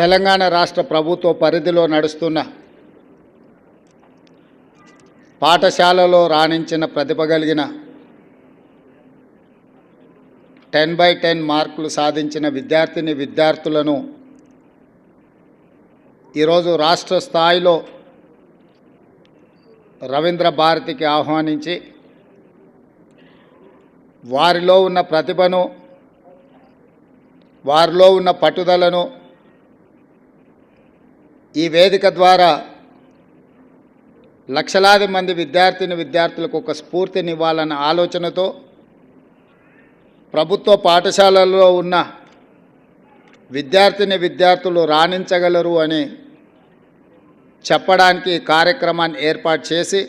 తెలంగాణ రాష్ట్ర ప్రభుత్వ పరిధిలో నడుస్తున్న పాఠశాలలో రాణించిన ప్రతిభ కలిగిన 10/10 మార్కులు సాధించిన విద్యార్థులను ఈరోజు రాష్ట్ర స్థాయిలో రవీంద్ర భారతికి ఆహ్వానించి వారిలో ఉన్న ప్రతిభను, వారిలో ఉన్న పట్టుదలను ఈ వేదిక ద్వారా లక్షలాది మంది విద్యార్థులకు ఒక స్ఫూర్తినివ్వాలన్న ఆలోచనతో ప్రభుత్వ పాఠశాలల్లో ఉన్న విద్యార్థులు రాణించగలరు అని చెప్పడానికి కార్యక్రమాన్ని ఏర్పాటు చేసి,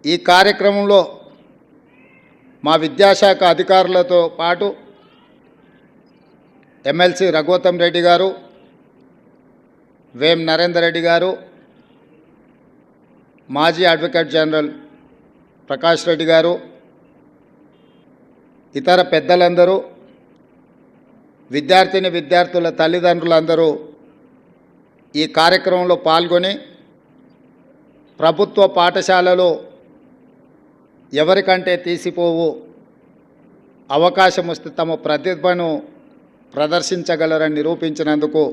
ఈ కార్యక్రమంలో మా విద్యాశాఖ అధికారులతో పాటు ఎమ్మెల్సీ రఘువతం రెడ్డి గారు, వేం నరేందర్ రెడ్డి గారు, మాజీ అడ్వకేట్ జనరల్ ప్రకాష్ రెడ్డి గారు, ఇతర పెద్దలందరూ, విద్యార్థుల తల్లిదండ్రులందరూ ఈ కార్యక్రమంలో పాల్గొని ప్రభుత్వ పాఠశాలలో ఎవరికంటే తీసిపోవు అవకాశం వస్తే తమ ప్రతిభను ప్రదర్శించగలరని నిరూపించినందుకు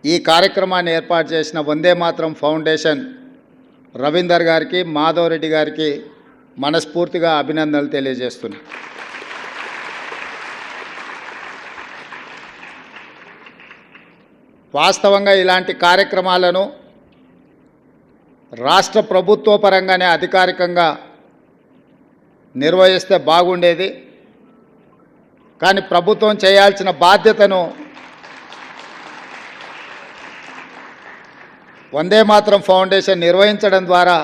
ఈ కార్యక్రమాన్ని ఏర్పాటు చేసిన వందే మాతరం ఫౌండేషన్ రవీందర్ గారికి, మాధవ్ రెడ్డి గారికి మనస్ఫూర్తిగా అభినందనలు తెలియజేస్తున్నాను. వాస్తవంగా ఇలాంటి కార్యక్రమాలను రాష్ట్ర ప్రభుత్వ పరంగానే అధికారికంగా నిర్వహిస్తే బాగుండేది. కానీ ప్రభుత్వం చేయాల్సిన బాధ్యతను వందే మాతరం ఫౌండేషన్ నిర్వహించడం ద్వారా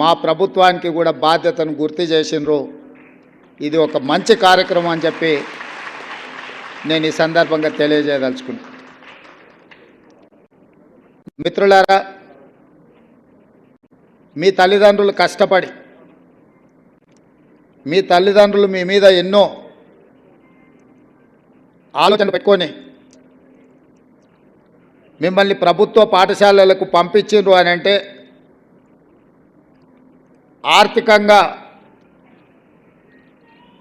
మా ప్రభుత్వానికి కూడా బాధ్యతను గుర్తు చేసినారు. ఇది ఒక మంచి కార్యక్రమం అని చెప్పి నేను ఈ సందర్భంగా తెలియజేయదలుచుకున్నాను. మిత్రులారా, మీ తల్లిదండ్రులు కష్టపడి, మీ తల్లిదండ్రులు మీ మీద ఎన్నో ఆలోచనలు పెట్టుకొని మిమ్మల్ని ప్రభుత్వ పాఠశాలలకు పంపించిండ్రు అని అంటే ఆర్థికంగా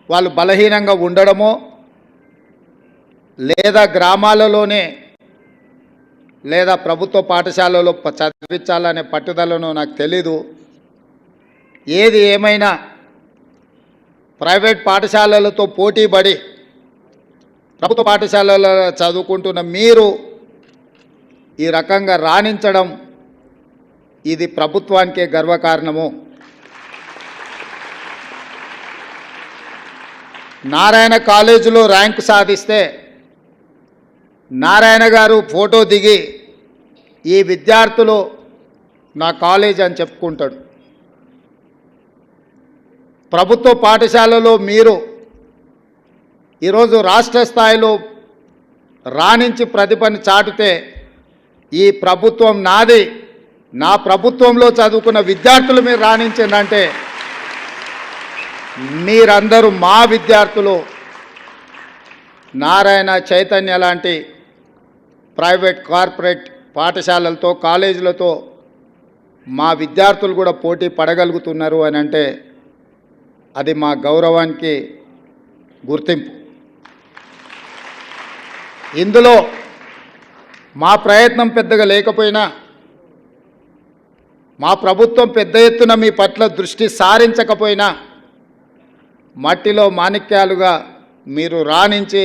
వాళ్ళు బలహీనంగా ఉండడమో లేదా గ్రామాలలోనే లేదా ప్రభుత్వ పాఠశాలలో చదివించాలనే పట్టుదలను నాకు తెలీదు. ఏది ఏమైనా ప్రైవేట్ పాఠశాలలతో పోటీపడి ప్రభుత్వ పాఠశాలలో చదువుకుంటున్న మీరు ఈ రకంగా రాణించడం ఇది ప్రభుత్వానికే గర్వకారణము. నారాయణ కాలేజీలో ర్యాంకు సాధిస్తే నారాయణ గారు ఫోటో దిగి ఈ విద్యార్థులు నా కాలేజ్ అని చెప్పుకుంటాడు. ప్రభుత్వ పాఠశాలలో మీరు ఈరోజు రాష్ట్ర స్థాయిలో రాణించి ప్రతిభను చాటితే ఈ ప్రభుత్వం నాది, నా ప్రభుత్వంలో చదువుకున్న విద్యార్థులు మీరు రాణించిందంటే మీరందరూ మా విద్యార్థులు. నారాయణ, చైతన్య లాంటి ప్రైవేట్ కార్పొరేట్ పాఠశాలలతో కాలేజీలతో మా విద్యార్థులు కూడా పోటీ పడగలుగుతున్నారు అని అంటే అది మా గౌరవానికి గుర్తింపు. ఇందులో మా ప్రయత్నం పెద్దగా లేకపోయినా, మా ప్రభుత్వం పెద్ద ఎత్తున మీ పట్ల దృష్టి సారించకపోయినా మట్టిలో మాణిక్యాలుగా మీరు రాణించి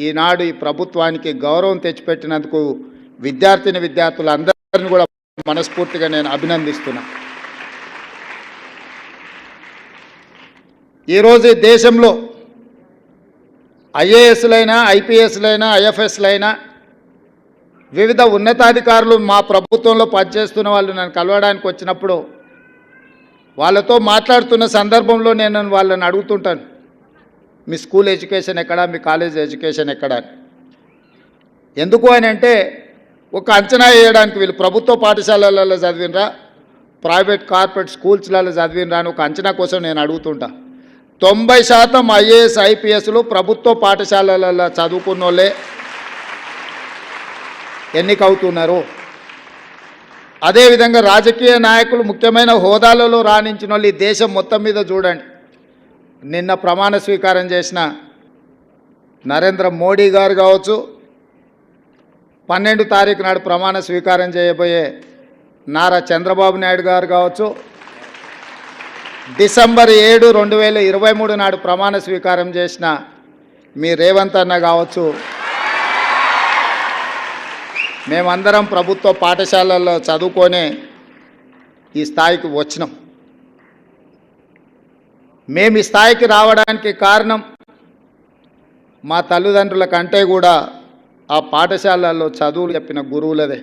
ఈనాడు ఈ ప్రభుత్వానికి గౌరవం తెచ్చిపెట్టినందుకు విద్యార్థులందరినీ కూడా మనస్ఫూర్తిగా నేను అభినందిస్తున్నా. ఈరోజు దేశంలో ఐఏఎస్లైనా, ఐపీఎస్లైనా, ఐఎఫ్ఎస్లైనా వివిధ ఉన్నతాధికారులు మా ప్రభుత్వంలో పనిచేస్తున్న వాళ్ళు నన్ను కలవడానికి వచ్చినప్పుడు వాళ్ళతో మాట్లాడుతున్న సందర్భంలో నేను వాళ్ళని అడుగుతుంటాను, మీ స్కూల్ ఎడ్యుకేషన్ ఎక్కడా, మీ కాలేజ్ ఎడ్యుకేషన్ ఎక్కడా. ఎందుకు అని అంటే ఒక అంచనా వేయడానికి వీళ్ళు ప్రభుత్వ పాఠశాలలలో చదివినరా, ప్రైవేట్ కార్పొరేట్ స్కూల్స్లలో చదివినరా అని ఒక అంచనా కోసం నేను అడుగుతుంటా. 90% ఐఏఎస్, ఐపీఎస్లు ప్రభుత్వ పాఠశాలలలో చదువుకున్న వాళ్ళే, ఎన్నికవుతున్నారు. అదేవిధంగా రాజకీయ నాయకులు ముఖ్యమైన హోదాలలో రాణించిన వాళ్ళు ఈ దేశం మొత్తం మీద చూడండి. నిన్న ప్రమాణ స్వీకారం చేసిన నరేంద్ర మోడీ గారు కావచ్చు, 12 తారీఖు నాడు ప్రమాణ స్వీకారం చేయబోయే నారా చంద్రబాబు నాయుడు గారు కావచ్చు, డిసెంబర్ 7, 2023 నాడు ప్రమాణ స్వీకారం చేసిన మీ రేవంత్ అన్న కావచ్చు, మేమందరం ప్రభుత్వ పాఠశాలల్లో చదువుకొని ఈ స్థాయికి వచ్చినాం. మేము ఈ స్థాయికి రావడానికి కారణం మా తల్లిదండ్రుల కంటే కూడా ఆ పాఠశాలల్లో చదువులు చెప్పిన గురువులదే.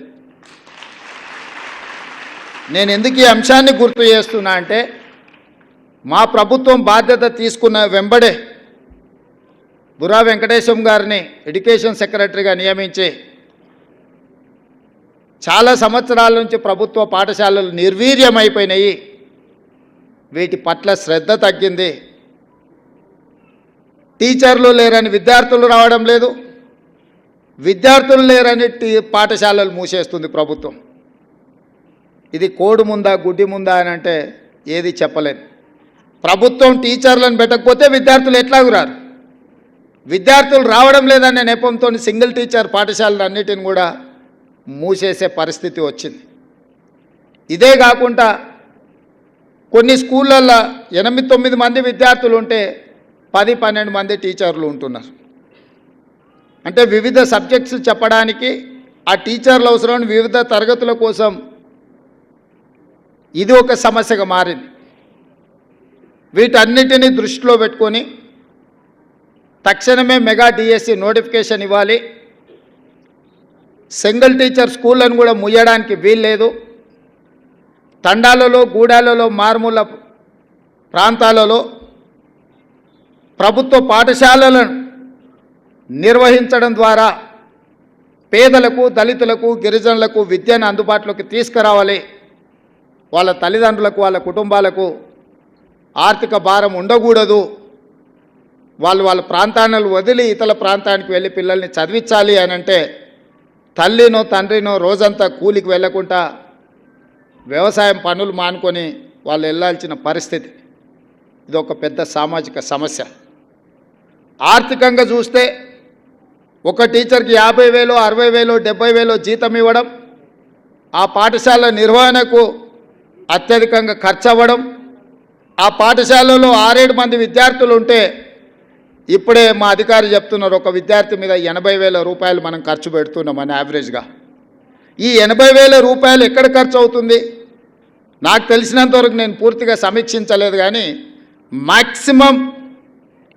నేను ఎందుకు ఈ అంశాన్ని గుర్తు చేస్తున్నా అంటే, మా ప్రభుత్వం బాధ్యత తీసుకున్న వెంబడే బుర్రా వెంకటేశం గారిని ఎడ్యుకేషన్ సెక్రటరీగా నియమించి చాలా సంవత్సరాల నుంచి ప్రభుత్వ పాఠశాలలు నిర్వీర్యమైపోయినాయి. వీటి పట్ల శ్రద్ధ తగ్గింది. టీచర్లు లేరని విద్యార్థులు రావడం లేదు, విద్యార్థులు లేరని పాఠశాలలు మూసేస్తుంది ప్రభుత్వం. ఇది కోడి ముందా గుడ్డి ముందా అని అంటే ఏది చెప్పలేదు. ప్రభుత్వం టీచర్లను పెట్టకపోతే విద్యార్థులు ఎట్లాగూ రారు. విద్యార్థులు రావడం లేదనే నెపంతో సింగిల్ టీచర్ పాఠశాలలు అన్నిటిని కూడా మూసేసే పరిస్థితి వచ్చింది. ఇదే కాకుండా కొన్ని స్కూళ్ళల్లో 8-9 మంది విద్యార్థులు ఉంటే 10-12 మంది టీచర్లు ఉంటున్నారు. అంటే వివిధ సబ్జెక్ట్స్ చెప్పడానికి ఆ టీచర్లు అవసరం, వివిధ తరగతుల కోసం ఇది ఒక సమస్యగా మారింది. వీటన్నిటిని దృష్టిలో పెట్టుకొని తక్షణమే మెగా డిఎస్సి నోటిఫికేషన్ ఇవ్వాలి. సింగిల్ టీచర్ స్కూళ్ళను కూడా ముయ్యడానికి వీల్లేదు. తండాలలో, గూడాలలో, మారుమూల ప్రాంతాలలో ప్రభుత్వ పాఠశాలలను నిర్వహించడం ద్వారా పేదలకు, దళితులకు, గిరిజనులకు విద్యను అందుబాటులోకి తీసుకురావాలి. వాళ్ళ తల్లిదండ్రులకు, వాళ్ళ కుటుంబాలకు ఆర్థిక భారం ఉండకూడదు. వాళ్ళ ప్రాంతాలను వదిలి ఇతర ప్రాంతానికి వెళ్ళి పిల్లల్ని చదివించాలి అని అంటే తల్లినో తండ్రినో రోజంతా కూలికి వెళ్ళకుండా వ్యవసాయం పనులు మానుకొని వాళ్ళు వెళ్ళాల్సిన పరిస్థితి. ఇది ఒక పెద్ద సామాజిక సమస్య. ఆర్థికంగా చూస్తే ఒక టీచర్కి 50,000, 60,000, 70,000 జీతం ఇవ్వడం, ఆ పాఠశాల నిర్వహణకు అత్యధికంగా ఖర్చు అవ్వడం, ఆ పాఠశాలలో 6-7 మంది విద్యార్థులు ఉంటే ఇప్పుడే మా అధికారి చెప్తున్నారు ఒక విద్యార్థి మీద 80,000 రూపాయలు మనం ఖర్చు పెడుతున్నామని యావరేజ్గా. ఈ 80,000 రూపాయలు ఎక్కడ ఖర్చు అవుతుంది? నాకు తెలిసినంతవరకు నేను పూర్తిగా సమీక్షించలేదు, కానీ మ్యాక్సిమం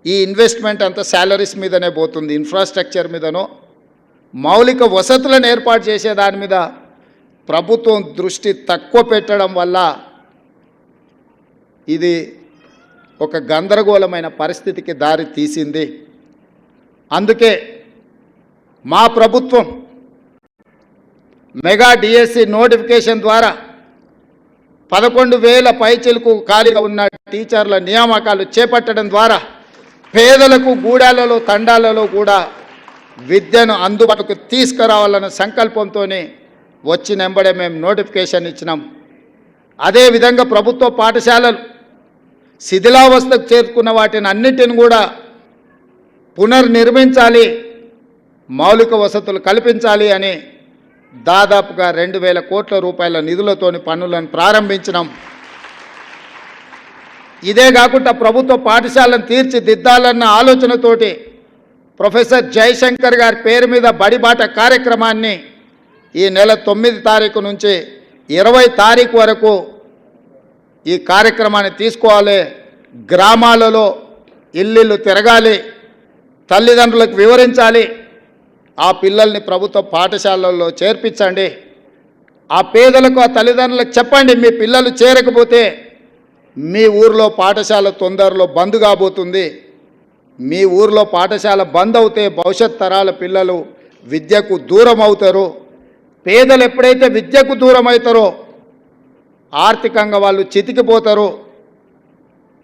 ఈ ఇన్వెస్ట్మెంట్ అంతా శాలరీస్ మీదనే పోతుంది. ఇన్ఫ్రాస్ట్రక్చర్ మీదనో మౌలిక వసతులను ఏర్పాటు చేసే దాని మీద ప్రభుత్వం దృష్టి తక్కువ పెట్టడం వల్ల ఇది ఒక గందరగోళమైన పరిస్థితికి దారి తీసింది. అందుకే మా ప్రభుత్వం మెగా డిఎస్సి నోటిఫికేషన్ ద్వారా 11,000 పైచిలకు ఖాళీగా ఉన్న టీచర్ల నియామకాలు చేపట్టడం ద్వారా పేదలకు, గూడాలలో, తండాలలో కూడా విద్యను అందుబాటుకు తీసుకురావాలన్న సంకల్పంతో వచ్చినెంబడే మేము నోటిఫికేషన్ ఇచ్చినాం. అదేవిధంగా ప్రభుత్వ పాఠశాలలు శిథిలావస్థకు చేరుకున్న వాటిని అన్నిటిని కూడా పునర్నిర్మించాలి, మౌలిక వసతులు కల్పించాలి అని దాదాపుగా 2,000 కోట్ల రూపాయల నిధులతోని పనులను ప్రారంభించినాం. ఇదే కాకుండా ప్రభుత్వ పాఠశాలను తీర్చిదిద్దాలన్న ఆలోచనతోటి ప్రొఫెసర్ జయశంకర్ గారి పేరు మీద బడిబాట కార్యక్రమాన్ని ఈ నెల 9 తారీఖు నుంచి 20 తారీఖు వరకు ఈ కార్యక్రమాన్ని తీసుకోవాలి. గ్రామాలలో ఇల్లు తిరగాలి, తల్లిదండ్రులకు వివరించాలి, ఆ పిల్లల్ని ప్రభుత్వ పాఠశాలల్లో చేర్పించండి. ఆ పేదలకు, ఆ తల్లిదండ్రులకు చెప్పండి, మీ పిల్లలు చేరకపోతే మీ ఊర్లో పాఠశాల తొందరలో బంద్ కాబోతుంది. మీ ఊర్లో పాఠశాల బంద్ అవుతే భవిష్యత్ తరాల పిల్లలు విద్యకు దూరం అవుతారు. పేదలు ఎప్పుడైతే విద్యకు దూరం అవుతారో ఆర్థికంగా వాళ్ళు చితికిపోతారు.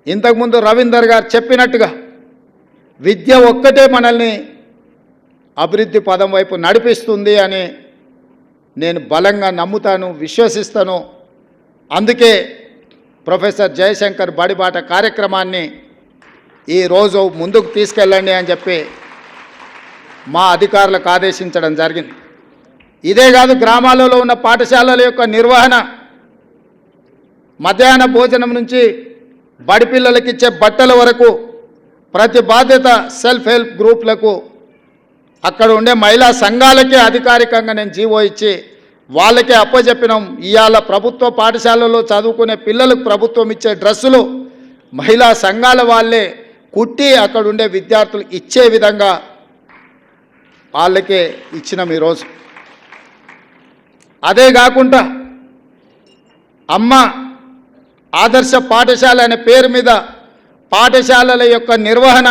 ఇంతకుముందు రవీందర్ గారు చెప్పినట్టుగా విద్య ఒక్కటే మనల్ని అభివృద్ధి పదం వైపు నడిపిస్తుంది అని నేను బలంగా నమ్ముతాను, విశ్వసిస్తాను. అందుకే ప్రొఫెసర్ జయశంకర్ బడిబాట కార్యక్రమాన్ని ఈరోజు ముందుకు తీసుకెళ్ళండి అని చెప్పి మా అధికారులకు ఆదేశించడం జరిగింది. ఇదే కాదు, గ్రామాలలో ఉన్న పాఠశాలల యొక్క నిర్వహణ, మధ్యాహ్న భోజనం నుంచి బడి పిల్లలకి ఇచ్చే బట్టల వరకు ప్రతి బాధ్యత సెల్ఫ్ హెల్ప్ గ్రూప్లకు, అక్కడ ఉండే మహిళా సంఘాలకే అధికారికంగా నేను జీవో ఇచ్చి వాళ్ళకే అప్పచెప్పినాం. ఇవాళ ప్రభుత్వ పాఠశాలలో చదువుకునే పిల్లలకు ప్రభుత్వం ఇచ్చే డ్రెస్సులు మహిళా సంఘాల వాళ్ళే కుట్టి అక్కడ ఉండే విద్యార్థులకు ఇచ్చే విధంగా వాళ్ళకే ఇచ్చినాం ఈరోజు. అదే కాకుండా అమ్మ ఆదర్శ పాఠశాల అనే పేరు మీద పాఠశాలల యొక్క నిర్వహణ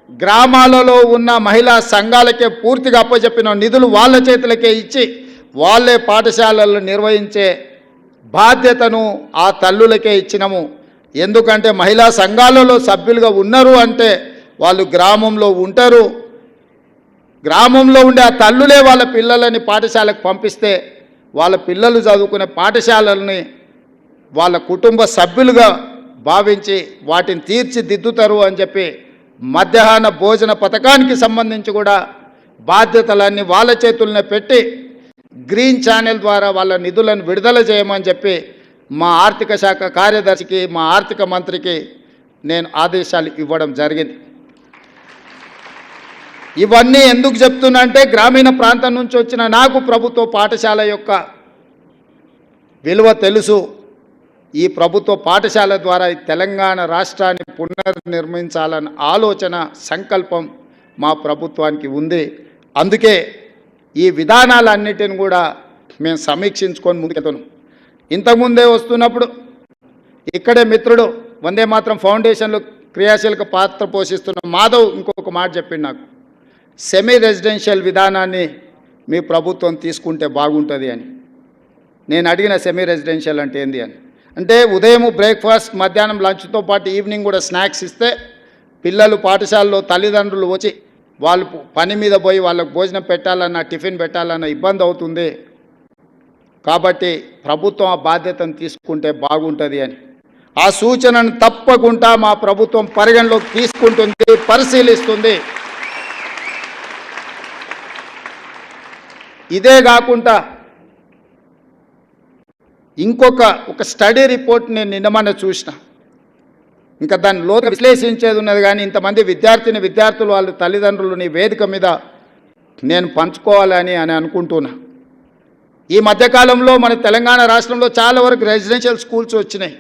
గ్రామాలలో ఉన్న మహిళా సంఘాలకే పూర్తిగా అప్పచెప్పిన నిధులు వాళ్ళ చేతులకే ఇచ్చి వాళ్ళే పాఠశాలలు నిర్వహించే బాధ్యతను ఆ తల్లులకే ఇచ్చినాము. ఎందుకంటే మహిళా సంఘాలలో సభ్యులుగా ఉన్నారు అంటే వాళ్ళు గ్రామంలో ఉంటారు. గ్రామంలో ఉండే ఆ తల్లులే వాళ్ళ పిల్లలని పాఠశాలకు పంపిస్తే వాళ్ళ పిల్లలు చదువుకునే పాఠశాలల్ని వాళ్ళ కుటుంబ సభ్యులుగా భావించి వాటిని తీర్చిదిద్దుతారు అని చెప్పి మధ్యాహ్న భోజన పథకానికి సంబంధించి కూడా బాధ్యతలన్నీ వాళ్ళ చేతుల్నే పెట్టి గ్రీన్ ఛానల్ ద్వారా వాళ్ళ నిధులను విడుదల చేయమని చెప్పి మా ఆర్థిక శాఖ కార్యదర్శికి, మా ఆర్థిక మంత్రికి నేను ఆదేశాలు ఇవ్వడం జరిగింది. ఇవన్నీ ఎందుకు చెప్తున్నా అంటే గ్రామీణ ప్రాంతం నుంచి వచ్చిన నాకు ప్రభుత్వ పాఠశాల యొక్క విలువ తెలుసు. ఈ ప్రభుత్వ పాఠశాల ద్వారా ఈ తెలంగాణ రాష్ట్రాన్ని పునర్నిర్మించాలన్న ఆలోచన, సంకల్పం మా ప్రభుత్వానికి ఉంది. అందుకే ఈ విధానాలన్నిటిని కూడా మేము సమీక్షించుకొని ముందుకెళ్తున్నాం. ఇంతకుముందే వస్తున్నప్పుడు ఇక్కడే మిత్రుడు వందే మాత్రం ఫౌండేషన్లో క్రియాశీలక పాత్ర పోషిస్తున్న మాధవ్ ఇంకొక మాట చెప్పిండు నాకు, సెమీ రెసిడెన్షియల్ విధానాన్ని మీ ప్రభుత్వం తీసుకుంటే బాగుంటుంది అని. నేను అడిగిన సెమీ రెసిడెన్షియల్ అంటే ఏంది అని. అంటే ఉదయం బ్రేక్ఫాస్ట్, మధ్యాహ్నం లంచ్తో పాటు ఈవినింగ్ కూడా స్నాక్స్ ఇస్తే పిల్లలు పాఠశాలలో తల్లిదండ్రులు వచ్చి వాళ్ళు పని మీద పోయి వాళ్ళకు భోజనం పెట్టాలన్నా టిఫిన్ పెట్టాలన్నా ఇబ్బంది అవుతుంది. కాబట్టి ప్రభుత్వం ఆ బాధ్యతను తీసుకుంటే బాగుంటుంది అని. ఆ సూచనను తప్పకుండా మా ప్రభుత్వం పరిగణలోకి తీసుకుంటుంది, పరిశీలిస్తుంది. ఇదే కాకుండా ఒక స్టడీ రిపోర్ట్ నేను నిన్నమన్న చూసిన, ఇంకా దాన్ని లోతుగా విశ్లేషించేది ఉన్నది. కానీ ఇంతమంది విద్యార్థులు వాళ్ళ తల్లిదండ్రులని వేదిక మీద నేను పంచుకోవాలని అనుకుంటున్నా. ఈ మధ్యకాలంలో మన తెలంగాణ రాష్ట్రంలో చాలా వరకు రెసిడెన్షియల్ స్కూల్స్ వచ్చినాయి.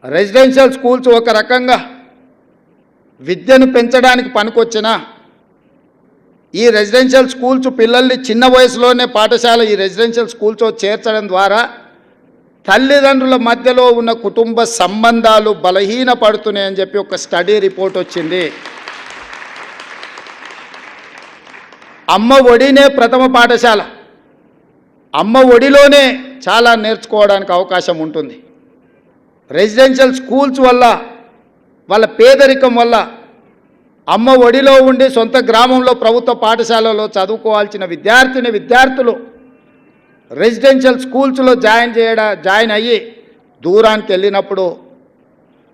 రెసిడెన్షియల్ స్కూల్స్ ఒక రకంగా విద్యను పెంచడానికి పనికొచ్చినా ఈ రెసిడెన్షియల్ స్కూల్స్ పిల్లల్ని చిన్న వయసులోనే పాఠశాల ఈ రెసిడెన్షియల్ స్కూల్స్ చేర్చడం ద్వారా తల్లిదండ్రుల మధ్యలో ఉన్న కుటుంబ సంబంధాలు బలహీనపడుతున్నాయని చెప్పి ఒక స్టడీ రిపోర్ట్ వచ్చింది. అమ్మ ఒడినే ప్రథమ పాఠశాల. అమ్మ ఒడిలోనే చాలా నేర్చుకోవడానికి అవకాశం ఉంటుంది. రెసిడెన్షియల్ స్కూల్స్ వల్ల, వాళ్ళ పేదరికం వల్ల అమ్మ ఒడిలో ఉండి సొంత గ్రామంలో ప్రభుత్వ పాఠశాలలో చదువుకోవాల్సిన విద్యార్థులు రెసిడెన్షియల్ స్కూల్స్లో జాయిన్ అయ్యి దూరానికి వెళ్ళినప్పుడు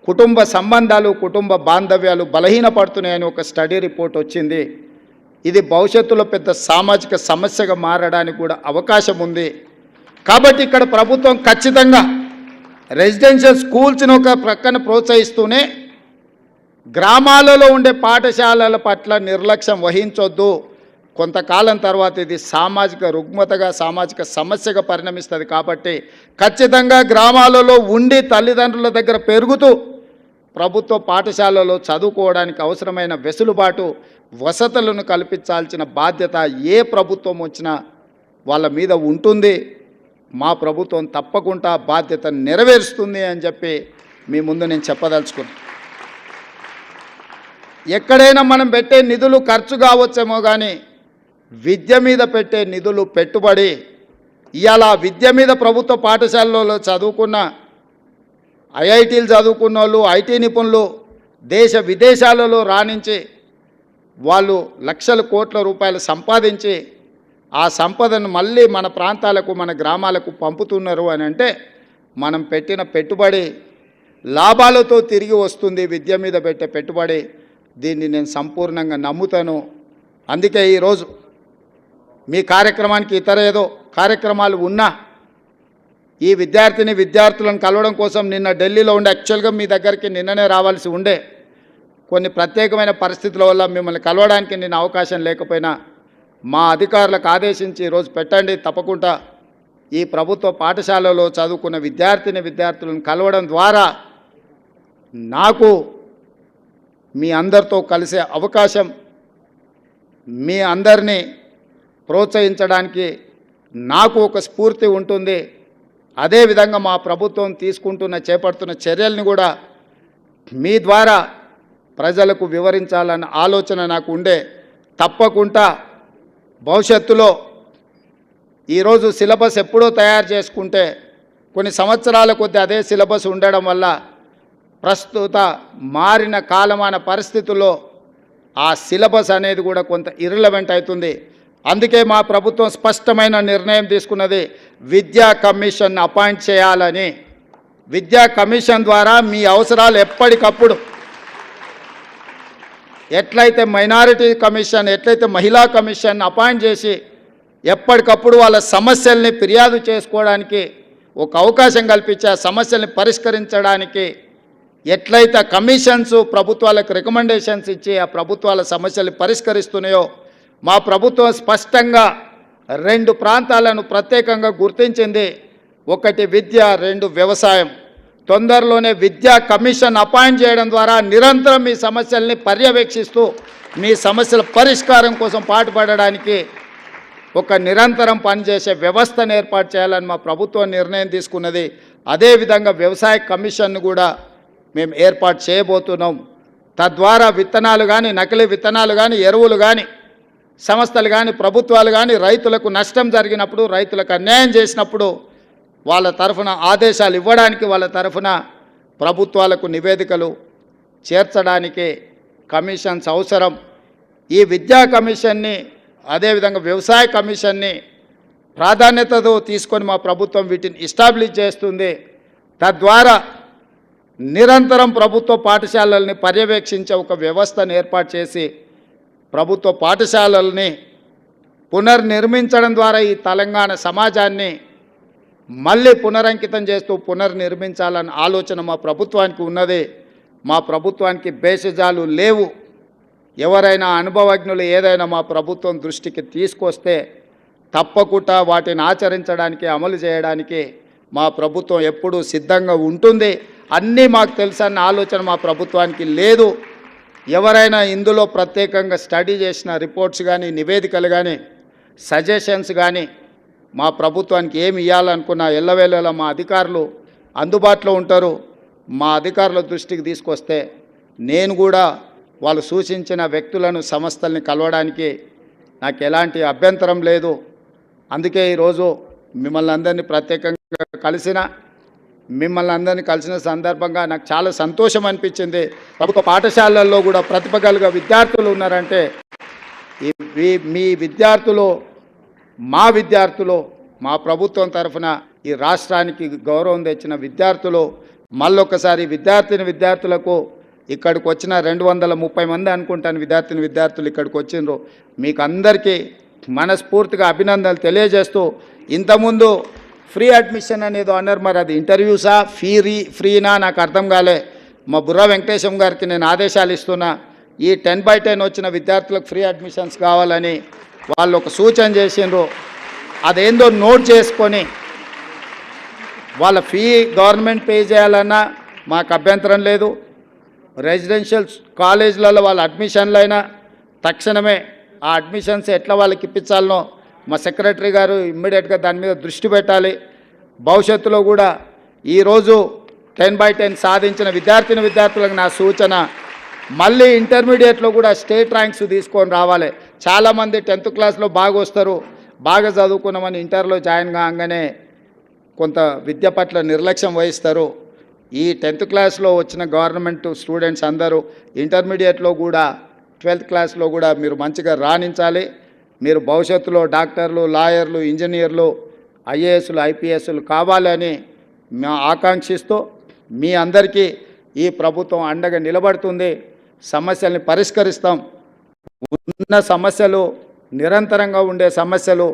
కుటుంబ సంబంధాలు, కుటుంబ బాంధవ్యాలు బలహీనపడుతున్నాయని ఒక స్టడీ రిపోర్ట్ వచ్చింది. ఇది భవిష్యత్తులో పెద్ద సామాజిక సమస్యగా మారడానికి కూడా అవకాశం ఉంది. కాబట్టి ఇక్కడ ప్రభుత్వం ఖచ్చితంగా రెసిడెన్షియల్ స్కూల్స్ని ఒక ప్రక్కన ప్రోత్సహిస్తూనే గ్రామాలలో ఉండే పాఠశాలల పట్ల నిర్లక్ష్యం వహించొద్దు. కొంతకాలం తర్వాత ఇది సామాజిక రుగ్మతగా, సామాజిక సమస్యగా పరిణమిస్తుంది. కాబట్టి ఖచ్చితంగా గ్రామాలలో ఉండి తల్లిదండ్రుల దగ్గర పెరుగుతూ ప్రభుత్వ పాఠశాలలో చదువుకోవడానికి అవసరమైన వెసులుబాటు, వసతులను కల్పించాల్సిన బాధ్యత ఏ ప్రభుత్వం వచ్చినా వాళ్ళ మీద ఉంటుంది. మా ప్రభుత్వం తప్పకుండా బాధ్యతను నెరవేరుస్తుంది అని చెప్పి మీ ముందు నేను చెప్పదలుచుకున్నాను. ఎక్కడైనా మనం పెట్టే నిధులు ఖర్చు కావచ్చేమో కానీ విద్య మీద పెట్టే నిధులు పెట్టుబడి. ఇవాళ విద్య మీద ప్రభుత్వ పాఠశాలలో చదువుకున్న ఐఐటీలు చదువుకున్న వాళ్ళు, ఐటీ నిపుణులు దేశ విదేశాలలో రాణించి వాళ్ళు లక్షల కోట్ల రూపాయలు సంపాదించి ఆ సంపదను మళ్ళీ మన ప్రాంతాలకు మన గ్రామాలకు పంపుతున్నారు అని అంటే మనం పెట్టిన పెట్టుబడి లాభాలతో తిరిగి వస్తుంది. విద్య మీద పెట్టే పెట్టుబడి, దీన్ని నేను సంపూర్ణంగా నమ్ముతాను. అందుకే ఈరోజు మీ కార్యక్రమానికి ఇతర ఏదో కార్యక్రమాలు ఉన్నా ఈ విద్యార్థులను కలవడం కోసం నిన్న ఢిల్లీలో ఉండే, యాక్చువల్గా మీ దగ్గరికి నిన్ననే రావాల్సి ఉండే, కొన్ని ప్రత్యేకమైన పరిస్థితుల వల్ల మిమ్మల్ని కలవడానికి నేను అవకాశం లేకపోయినా మా అధికారులకు ఆదేశించి ఈరోజు పెట్టండి, తప్పకుండా ఈ ప్రభుత్వ పాఠశాలలో చదువుకున్న విద్యార్థులను కలవడం ద్వారా నాకు మీ అందరితో కలిసే అవకాశం, మీ అందరినీ ప్రోత్సహించడానికి నాకు ఒక స్ఫూర్తి ఉంటుంది. అదేవిధంగా మా ప్రభుత్వం చేపడుతున్న చర్యల్ని కూడా మీ ద్వారా ప్రజలకు వివరించాలన్న ఆలోచన నాకు ఉండే. తప్పకుండా భవిష్యత్తులో ఈరోజు సిలబస్ ఎప్పుడో తయారు చేసుకుంటే కొన్ని సంవత్సరాల కొద్దీ అదే సిలబస్ ఉండడం వల్ల ప్రస్తుత మారిన కాలమాన పరిస్థితుల్లో ఆ సిలబస్ అనేది కూడా కొంత ఇర్రిలవెంట్ అవుతుంది. అందుకే మా ప్రభుత్వం స్పష్టమైన నిర్ణయం తీసుకున్నది, విద్యా కమిషన్ అపాయింట్ చేయాలని. విద్యా కమిషన్ ద్వారా మీ అవసరాలు ఎప్పటికప్పుడు, ఎట్లయితే మైనారిటీ కమిషన్, ఎట్లయితే మహిళా కమిషన్ అపాయింట్ చేసి ఎప్పటికప్పుడు వాళ్ళ సమస్యల్ని ఫిర్యాదు చేసుకోవడానికి ఒక అవకాశం కల్పించి ఆ సమస్యల్ని పరిష్కరించడానికి ఎట్లయితే కమిషన్స్ ప్రభుత్వాలకు రికమెండేషన్స్ ఇచ్చి ఆ ప్రభుత్వాల సమస్యలు పరిష్కరిస్తున్నాయో, మా ప్రభుత్వం స్పష్టంగా 2 ప్రాంతాలను ప్రత్యేకంగా గుర్తించింది. ఒకటి విద్య, 2 వ్యవసాయం. తొందరలోనే విద్యా కమిషన్ అపాయింట్ చేయడం ద్వారా నిరంతరం మీ సమస్యల్ని పర్యవేక్షిస్తూ మీ సమస్యల పరిష్కారం కోసం పాటుపడడానికి ఒక నిరంతరం పనిచేసే వ్యవస్థను ఏర్పాటు చేయాలని మా ప్రభుత్వం నిర్ణయం తీసుకున్నది. అదేవిధంగా వ్యవసాయ కమిషన్ను కూడా మేము ఏర్పాటు చేయబోతున్నాం. తద్వారా విత్తనాలు కానీ, నకిలీ విత్తనాలు కానీ, ఎరువులు కానీ, సంస్థలు కానీ, ప్రభుత్వాలు కానీ రైతులకు నష్టం జరిగినప్పుడు, రైతులకు అన్యాయం చేసినప్పుడు వాళ్ళ తరఫున ఆదేశాలు ఇవ్వడానికి, వాళ్ళ తరఫున ప్రభుత్వాలకు నివేదికలు చేర్చడానికి కమిషన్స్ అవసరం. ఈ విద్యా కమిషన్ని, అదేవిధంగా వ్యవసాయ కమిషన్ని ప్రాధాన్యతతో తీసుకొని మా ప్రభుత్వం వీటిని ఎస్టాబ్లిష్ చేస్తుంది. తద్వారా నిరంతరం ప్రభుత్వ పాఠశాలల్ని పర్యవేక్షించే ఒక వ్యవస్థను ఏర్పాటు చేసి ప్రభుత్వ పాఠశాలల్ని పునర్నిర్మించడం ద్వారా ఈ తెలంగాణ సమాజాన్ని మళ్ళీ పునరంకితం చేస్తూ పునర్నిర్మించాలన్న ఆలోచన మా ప్రభుత్వానికి ఉన్నది. మా ప్రభుత్వానికి భేషజాలు లేవు. ఎవరైనా అనుభవజ్ఞులు ఏదైనా మా ప్రభుత్వం దృష్టికి తీసుకొస్తే తప్పకుండా వాటిని ఆచరించడానికి, అమలు చేయడానికి మా ప్రభుత్వం ఎప్పుడూ సిద్ధంగా ఉంటుంది. అన్నీ మాకు తెలుసన్న ఆలోచన మా ప్రభుత్వానికి లేదు. ఎవరైనా ఇందులో ప్రత్యేకంగా స్టడీ చేసిన రిపోర్ట్స్ కానీ, నివేదికలు కానీ, సజెషన్స్ కానీ మా ప్రభుత్వానికి ఏమి ఇవ్వాలనుకున్నా ఎల్లవేళలా మా అధికారులు అందుబాటులో ఉంటారు. మా అధికారుల దృష్టికి తీసుకొస్తే నేను కూడా వాళ్ళు సూచించిన వ్యక్తులను, సంస్థల్ని కలవడానికి నాకు ఎలాంటి అభ్యంతరం లేదు. అందుకే ఈరోజు మిమ్మల్ని అందరినీ ప్రత్యేకంగా కలిసిన సందర్భంగా నాకు చాలా సంతోషం అనిపించింది. ప్రభుత్వ పాఠశాలల్లో కూడా ప్రతిభ కలిగిన విద్యార్థులు ఉన్నారంటే మీ విద్యార్థులు, మా ప్రభుత్వం తరఫున ఈ రాష్ట్రానికి గౌరవం తెచ్చిన విద్యార్థులు, మళ్ళొకసారి విద్యార్థులకు ఇక్కడికి వచ్చిన 230 మంది అనుకుంటాను విద్యార్థులు ఇక్కడికి వచ్చిండ్రు. మీకు అందరికీ మనస్ఫూర్తిగా అభినందనలు తెలియజేస్తూ, ఇంతకుముందు ఫ్రీ అడ్మిషన్ అనేది అన్నారు, మరి అది ఇంటర్వ్యూసా ఫ్రీనా నాకు అర్థం కాలే. మా బుర్రా వెంకటేశం గారికి నేను ఆదేశాలు ఇస్తున్నా, ఈ 10/10 వచ్చిన విద్యార్థులకు ఫ్రీ అడ్మిషన్స్ కావాలని వాళ్ళు ఒక సూచన చేసిండ్రు. అదేందో నోట్ చేసుకొని వాళ్ళ ఫీ గవర్నమెంట్ పే చేయాలన్నా మాకు అభ్యంతరం లేదు. రెసిడెన్షియల్ కాలేజీలలో వాళ్ళ అడ్మిషన్లు అయినా తక్షణమే ఆ అడ్మిషన్స్ ఎట్లా వాళ్ళకి ఇప్పించాలనో మా సెక్రటరీ గారు ఇమ్మీడియట్గా దాని మీద దృష్టి పెట్టాలి. భవిష్యత్తులో కూడా ఈరోజు 10/10 సాధించిన విద్యార్థులకు నా సూచన, మళ్ళీ ఇంటర్మీడియట్లో కూడా స్టేట్ ర్యాంక్స్ తీసుకొని రావాలి. చాలామంది 10th క్లాస్లో బాగా వస్తారు, బాగా చదువుకున్నామని ఇంటర్లో జాయిన్ కాగానే కొంత విద్య పట్ల నిర్లక్ష్యం వహిస్తారు. ఈ 10th క్లాస్లో వచ్చిన గవర్నమెంట్ స్టూడెంట్స్ అందరూ ఇంటర్మీడియట్లో కూడా 12th క్లాస్లో కూడా మీరు మంచిగా రాణించాలి. మీరు భవిష్యత్తులో డాక్టర్లు, లాయర్లు, ఇంజనీర్లు, ఐఏఎస్లు, ఐపీఎస్లు కావాలని మేము ఆకాంక్షిస్తూ మీ అందరికీ ఈ ప్రభుత్వం అండగా నిలబడుతుంది. సమస్యల్ని పరిష్కరిస్తాం. ఉన్న సమస్యలు, నిరంతరంగా ఉండే సమస్యలు,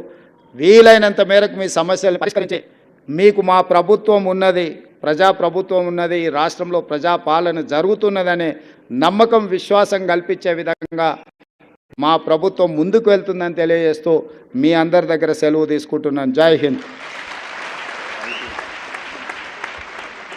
వీలైనంత మేరకు మీ సమస్యలను పరిష్కరించి మీకు మా ప్రభుత్వం ఉన్నది, ప్రజాప్రభుత్వం ఉన్నది, ఈ రాష్ట్రంలో ప్రజాపాలన జరుగుతున్నదనే నమ్మకం, విశ్వాసం కల్పించే విధంగా మా ప్రభుత్వం ముందుకు వెళ్తుందని తెలియజేస్తూ మీ అందరి దగ్గర సెలవు తీసుకుంటున్నాను. జై హింద్.